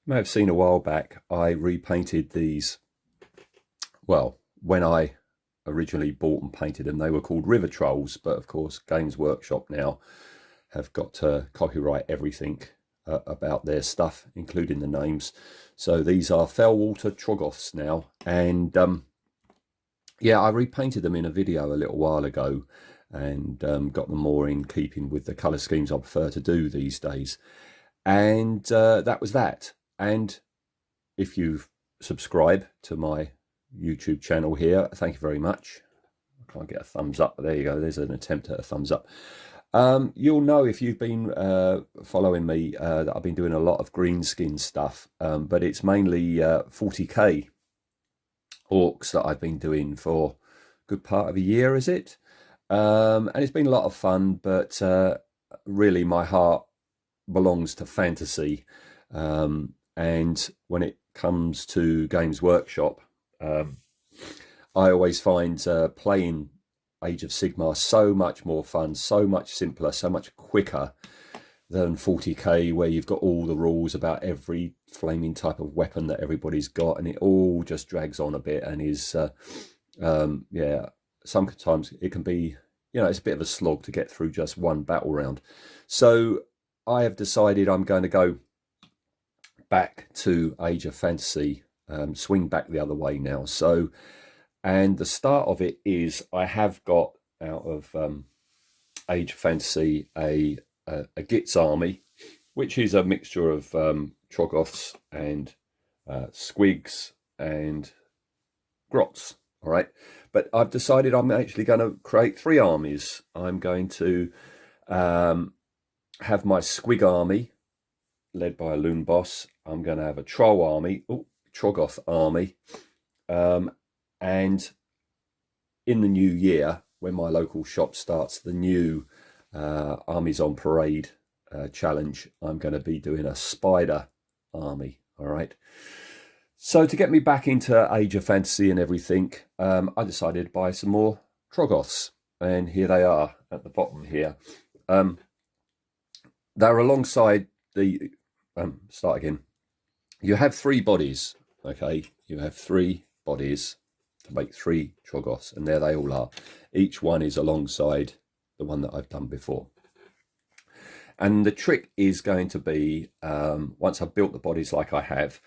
You may have seen a while back, I repainted these. Well, when I originally bought and painted them, they were called River Trolls, but of course, Games Workshop now have got to copyright everything about their stuff, including the names. So these are Fellwater Troggoths now, and yeah, I repainted them in a video a little while ago, and got them more in keeping with the colour schemes I prefer to do these days. And that was that. And if you subscribe to my YouTube channel here, thank you very much. I can't get a thumbs up, but there you go. There's an attempt at a thumbs up. You'll know if you've been following me that I've been doing a lot of green skin stuff, but it's mainly 40k orcs that I've been doing for a good part of a year, is it? And it's been a lot of fun, but really my heart belongs to fantasy. And when it comes to Games Workshop, I always find playing Age of Sigmar so much more fun, so much simpler, so much quicker than 40k, where you've got all the rules about every flaming type of weapon that everybody's got, and it all just drags on a bit and is, yeah, sometimes it can be, it's a bit of a slog to get through just one battle round. So I have decided I'm going to go back to Age of Fantasy, swing back the other way now. So, and the start of it is I have got out of Age of Fantasy a Gitz army, which is a mixture of Troggoths and Squigs and Grots. All right, but I've decided I'm actually going to create 3 armies. I'm going to have my Squig army led by a loon boss. I'm going to have a troll army, Troggoth army, and in the new year, when my local shop starts the new Armies on Parade challenge, I'm going to be doing a spider army. All right. So to get me back into Age of Fantasy and everything, I decided to buy some more Troggoths, and here they are at the bottom here. They're alongside the start again. You have 3 bodies, okay? You have 3 bodies to make 3 Troggoths, and there they all are. Each one is alongside the one that I've done before. And the trick is going to be, once I've built the bodies like I have,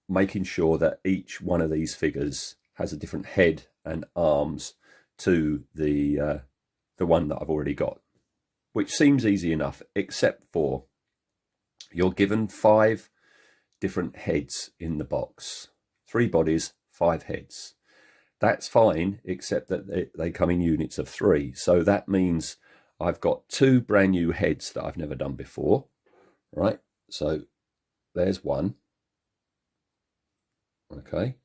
making sure that each one of these figures has a different head and arms to the one that I've already got, which seems easy enough, except for you're given 5 different heads in the box. 3 bodies, 5 heads. That's fine, except that they come in units of 3. So that means I've got 2 brand new heads that I've never done before, right? So there's one. Okay.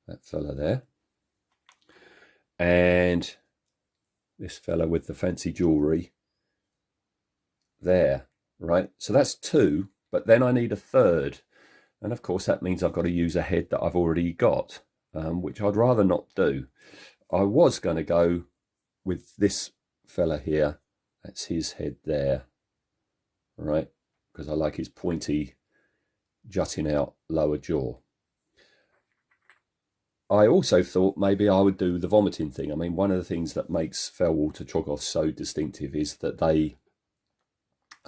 That fella there. And this fella with the fancy jewelry there, right? So that's 2, but then I need a 3rd. And of course, that means I've got to use a head that I've already got, which I'd rather not do. I was going to go with this fella here. That's his head there, right? Because I like his pointy, jutting out lower jaw. I also thought maybe I would do the vomiting thing. I mean, one of the things that makes Fellwater Troggoths so distinctive is that they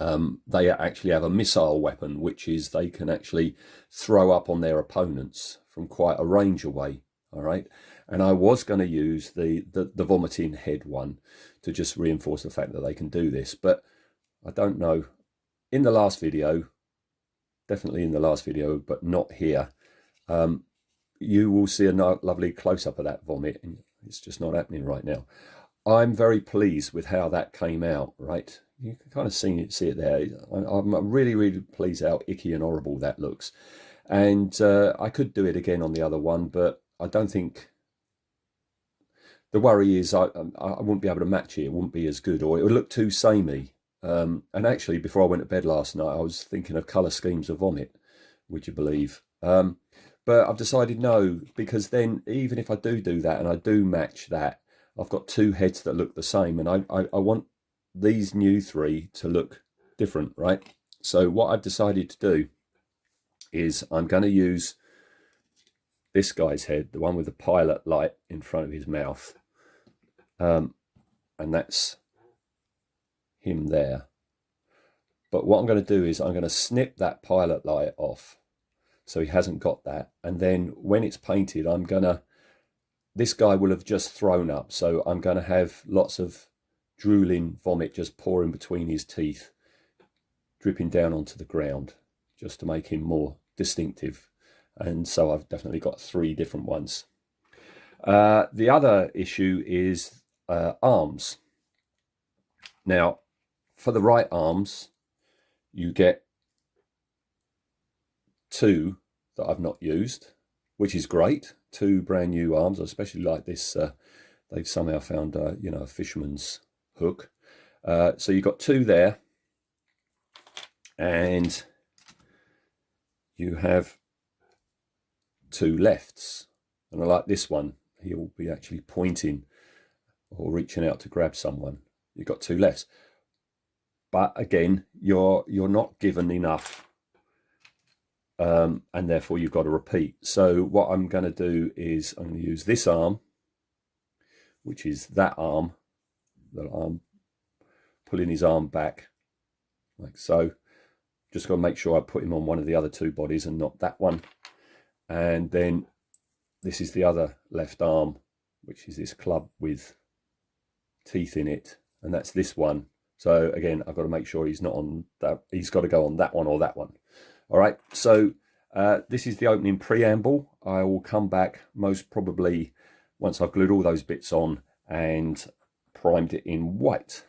actually have a missile weapon, which is they can actually throw up on their opponents from quite a range away. All right. And I was going to use the vomiting head one to just reinforce the fact that they can do this. But I don't know. In the last video, definitely in the last video, but not here, you will see a lovely close-up of that vomit. And it's just not happening right now. I'm very pleased with how that came out, right? You can kind of see it there. I'm really, really pleased how icky and horrible that looks. And I could do it again on the other one, but I don't think... The worry is I wouldn't be able to match it. It wouldn't be as good, or it would look too samey. And actually, before I went to bed last night, I was thinking of colour schemes of vomit, would you believe? But I've decided no, because then even if I do that and I do match that, I've got 2 heads that look the same, and I want these new 3 to look different, right? So what I've decided to do is I'm going to use this guy's head, the one with the pilot light in front of his mouth, and that's him there. But what I'm going to do is I'm going to snip that pilot light off so he hasn't got that, and then when it's painted, this guy will have just thrown up, so I'm going to have lots of drooling vomit just pouring between his teeth, dripping down onto the ground, just to make him more distinctive. And so I've definitely got 3 different ones. The other issue is arms. Now, for the right arms, you get 2 that I've not used, which is great. 2 brand new arms. I especially like this. They've somehow found, a fisherman's hook. So you've got 2 there, and you have 2 lefts. And I like this one. He'll be actually pointing or reaching out to grab someone. You've got 2 lefts. But again, you're not given enough, and therefore you've got to repeat. So what I'm going to do is I'm going to use this arm, which is that arm, that I'm pulling his arm back like so. Just got to make sure I put him on one of the other 2 bodies and not that one. And then this is the other left arm, which is this club with teeth in it, and that's this one. So again, I've got to make sure he's not on that. He's got to go on that one or that one. All right. So this is the opening preamble. I will come back most probably once I've glued all those bits on and primed it in white.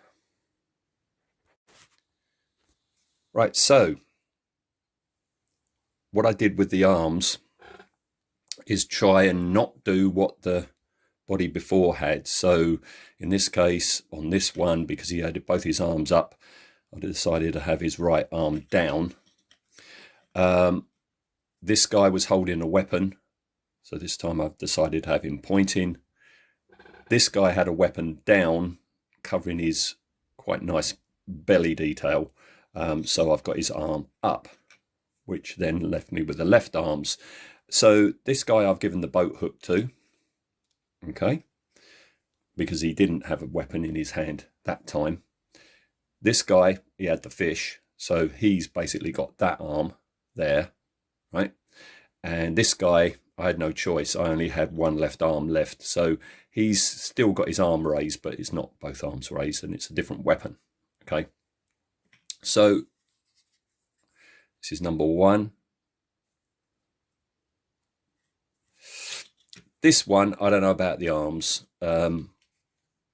Right. So what I did with the arms is try and not do what the body before had. So in this case, on this one, because he had both his arms up, I decided to have his right arm down. This guy was holding a weapon, so this time I've decided to have him pointing. This guy had a weapon down, covering his quite nice belly detail, so I've got his arm up, which then left me with the left arms. So this guy I've given the boat hook to, okay, because he didn't have a weapon in his hand that time. This guy, he had the fish, so he's basically got that arm there, right? And this guy, I had no choice. I only had one left arm left, so he's still got his arm raised, but it's not both arms raised, and it's a different weapon, okay? So this is number 1. This one, I don't know about the arms. I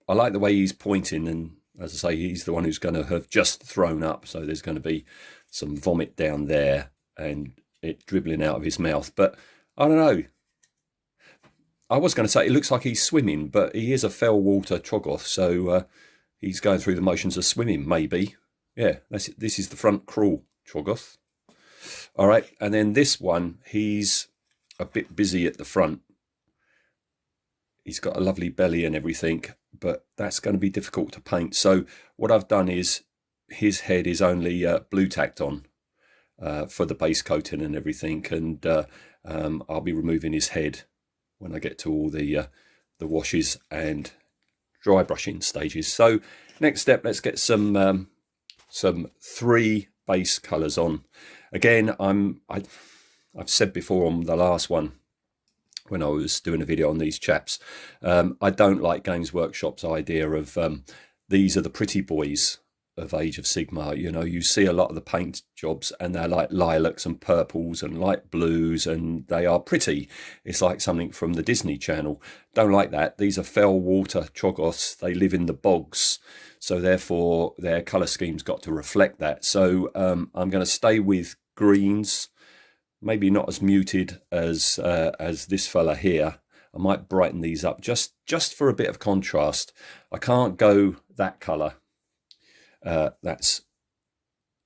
like the way he's pointing, and as I say, he's the one who's going to have just thrown up, so there's going to be some vomit down there and it dribbling out of his mouth. But I don't know. I was going to say it looks like he's swimming, but he is a Fellwater Troggoth, so he's going through the motions of swimming, maybe. Yeah, this is the front crawl Troggoth. All right, and then this one, he's a bit busy at the front. He's got a lovely belly and everything, but that's going to be difficult to paint. So what I've done is his head is only blue tacked on for the base coating and everything, and I'll be removing his head when I get to all the washes and dry brushing stages. So next step, let's get some 3 base colours on. Again, I've said before on the last one, when I was doing a video on these chaps, I don't like Games Workshop's idea of these are the pretty boys of Age of Sigmar. You know, you see a lot of the paint jobs and they're like lilacs and purples and light blues, and they are pretty. It's like something from the Disney Channel. Don't like that. These are Fellwater Troggoths. They live in the bogs, so therefore their colour scheme's got to reflect that. So I'm going to stay with greens, maybe not as muted as this fella here. I might brighten these up just for a bit of contrast. I can't go that colour. That's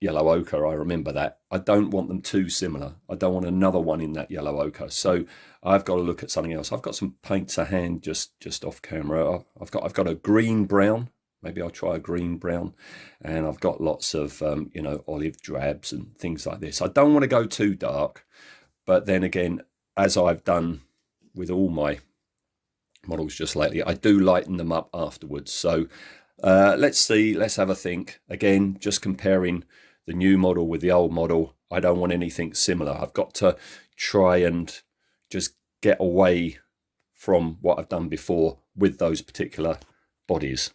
yellow ochre, I remember that. I don't want them too similar. I don't want another one in that yellow ochre. So I've got to look at something else. I've got some paints to hand just off camera. I've got a green brown maybe I'll try a green brown. And I've got lots of, you know, olive drabs and things like this. I don't want to go too dark, but then again, as I've done with all my models just lately, I do lighten them up afterwards. So let's see, let's have a think. Again, just comparing the new model with the old model. I don't want anything similar. I've got to try and just get away from what I've done before with those particular bodies.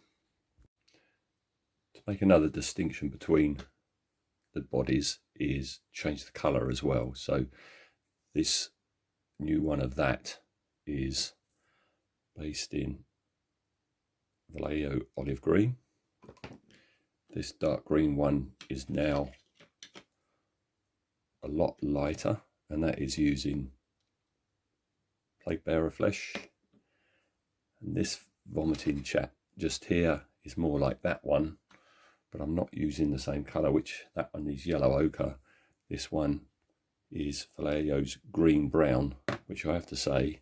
To make another distinction between the bodies is change the colour as well. So this new one of that is based in Vallejo olive green. This dark green one is now a lot lighter, and that is using plague bearer flesh. And this vomiting chap just here is more like that one, but I'm not using the same colour, which that one is yellow ochre. This one is Vallejo's green brown, which I have to say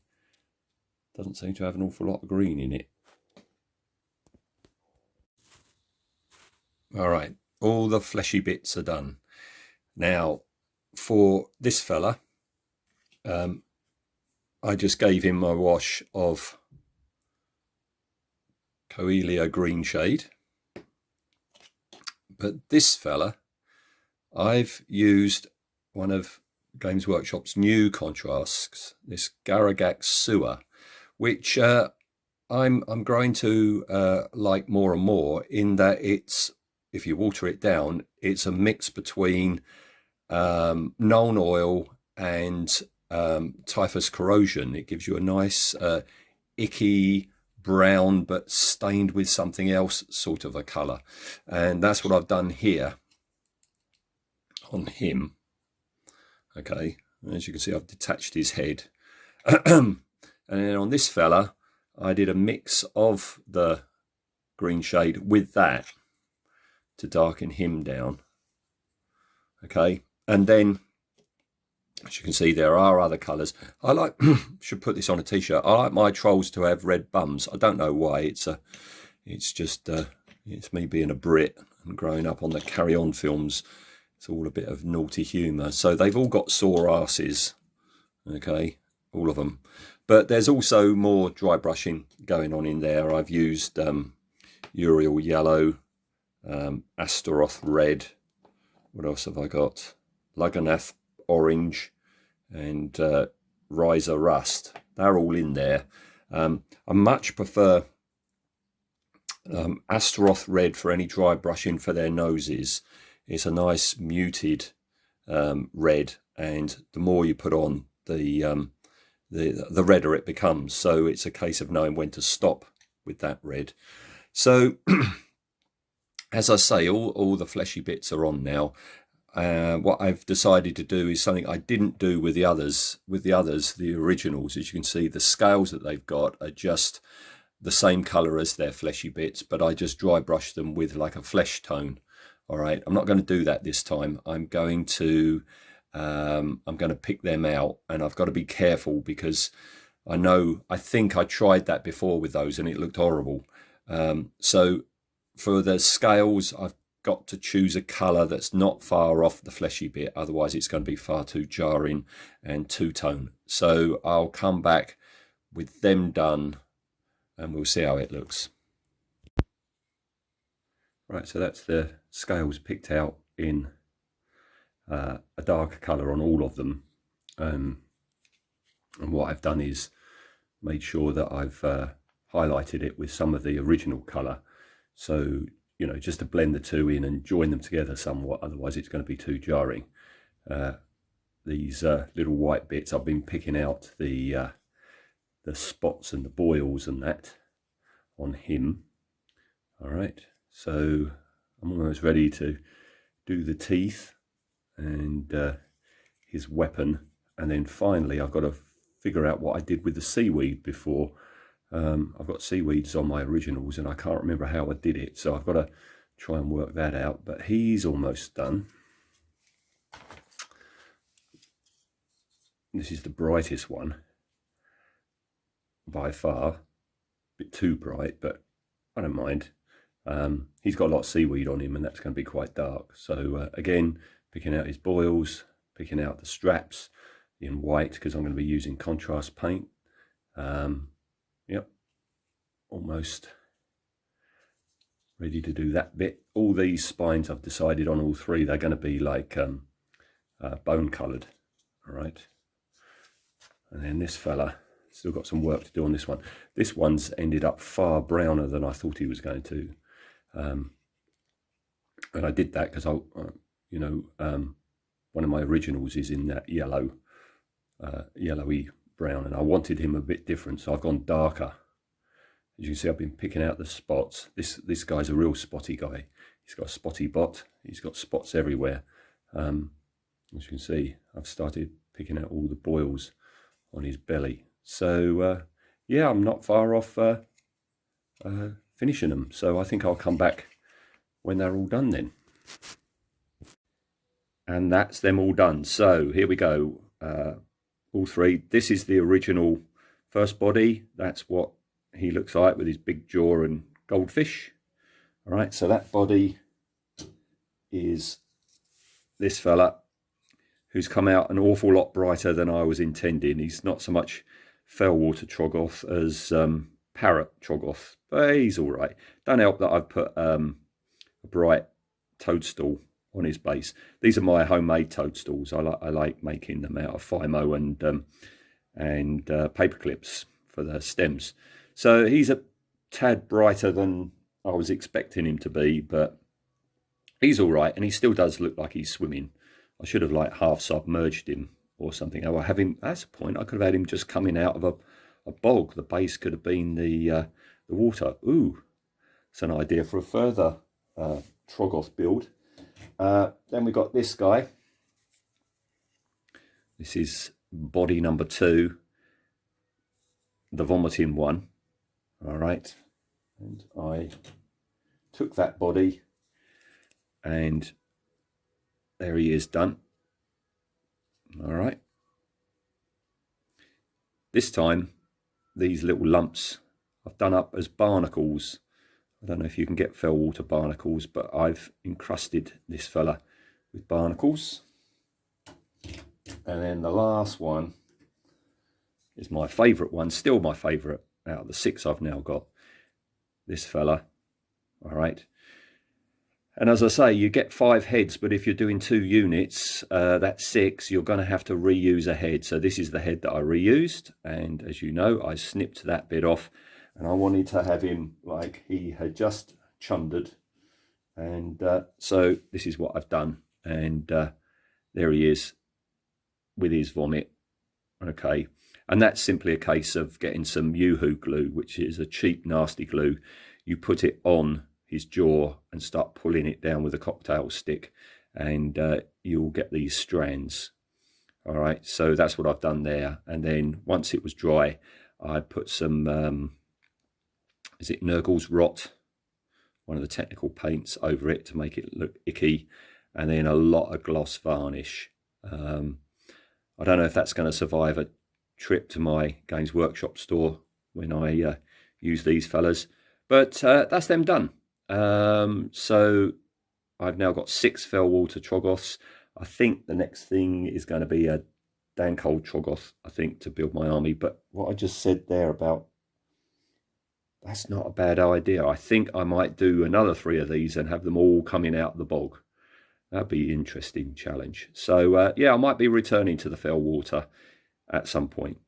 doesn't seem to have an awful lot of green in it. All right, all the fleshy bits are done. Now, for this fella, I just gave him a wash of Coelia green shade. But this fella, I've used one of Games Workshop's new contrasts, this Garagax Sewer, which I'm growing to like more and more, in that it's, if you water it down, it's a mix between Nuln Oil and Typhus Corrosion. It gives you a nice icky brown but stained with something else sort of a colour, and that's what I've done here on him. Okay, as you can see, I've detached his head. And then on this fella, I did a mix of the green shade with that to darken him down. Okay, and then as you can see, there are other colours. I like, should put this on a t-shirt. I like my trolls to have red bums. I don't know why. It's just it's me being a Brit and growing up on the Carry On films. It's all a bit of naughty humour. So they've all got sore asses. Okay, all of them. But there's also more dry brushing going on in there. I've used Uriel yellow, Astaroth red. What else have I got? Lugganath orange and Riser rust. They're all in there. I much prefer Astaroth red for any dry brushing for their noses. It's a nice muted red, and the more you put on, the redder it becomes. So it's a case of knowing when to stop with that red. So as I say, all the fleshy bits are on now. What I've decided to do is something I didn't do with the others. The originals, as you can see, the scales that they've got are just the same colour as their fleshy bits, but I just dry brush them with like a flesh tone. All right, I'm not going to do that this time. I'm going to pick them out, and I've got to be careful because I think I tried that before with those and it looked horrible. So for the scales, I've got to choose a colour that's not far off the fleshy bit, otherwise it's going to be far too jarring and two-tone. So I'll come back with them done and we'll see how it looks. Right, so that's the scales picked out in a darker colour on all of them, and what I've done is made sure that I've highlighted it with some of the original colour, so you know, just to blend the two in and join them together somewhat, otherwise it's going to be too jarring. These little white bits, I've been picking out the spots and the boils and that on him. All right, so I'm almost ready to do the teeth and his weapon, and then finally I've got to figure out what I did with the seaweed before. I've got seaweeds on my originals and I can't remember how I did it, so I've got to try and work that out, but he's almost done. This is the brightest one by far, a bit too bright, but I don't mind. He's got a lot of seaweed on him, and that's going to be quite dark. So again, picking out his boils, picking out the straps in white, because I'm going to be using contrast paint. Yep, almost ready to do that bit. All these spines I've decided on, all three, they're going to be like bone coloured. All right. And then this fella, still got some work to do on this one. This one's ended up far browner than I thought he was going to. And I did that because one of my originals is in that yellowy brown, and I wanted him a bit different, so I've gone darker. As you can see, I've been picking out the spots. This guy's a real spotty guy. He's got a spotty bot. He's got spots everywhere. As you can see, I've started picking out all the boils on his belly. So yeah, I'm not far off finishing them. So I think I'll come back when they're all done then. And that's them all done. So here we go. All three. This is the original first body. That's what he looks like with his big jaw and goldfish. All right, so that body is this fella, who's come out an awful lot brighter than I was intending. He's not so much Fellwater Troggoth as Parrot Troggoth, but he's all right. Don't help that I've put a bright toadstool on his base. These are my homemade toadstools. I like making them out of Fimo and paper clips for the stems. So he's a tad brighter than I was expecting him to be, but he's all right, and he still does look like he's swimming. I should have like half submerged him or something. Or have him, that's a point, I could have had him just coming out of a bog. The base could have been the water. Ooh, it's an idea for a further Troggoth build. Then we got this guy. This is body number 2, the vomiting one. All right, and I took that body, and there he is done. All right. This time, these little lumps I've done up as barnacles. I don't know if you can get Fellwater barnacles, but I've encrusted this fella with barnacles. And then the last one is my favourite one, still my favourite out of the 6 I've now got. This fella, all right. And as I say, you get 5 heads, but if you're doing 2 units, that's 6, you're going to have to reuse a head. So this is the head that I reused, and as you know, I snipped that bit off, and I wanted to have him like he had just chundered. And so this is what I've done, and there he is with his vomit. Okay, and that's simply a case of getting some Yoo-hoo glue, which is a cheap, nasty glue. You put it on his jaw and start pulling it down with a cocktail stick, and you'll get these strands. All right, so that's what I've done there. And then once it was dry, I put some, is it Nurgle's Rot, one of the technical paints, over it to make it look icky, and then a lot of gloss varnish. I don't know if that's going to survive a trip to my Games Workshop store when I use these fellas, but that's them done. So I've now got 6 Fellwater Troggoths. I think the next thing is going to be a Dancold Troggoth, I think, to build my army. But what I just said there about, that's not a bad idea. I think I might do another 3 of these and have them all coming out of the bog. That'd be an interesting challenge. So yeah, I might be returning to the Fellwater at some point.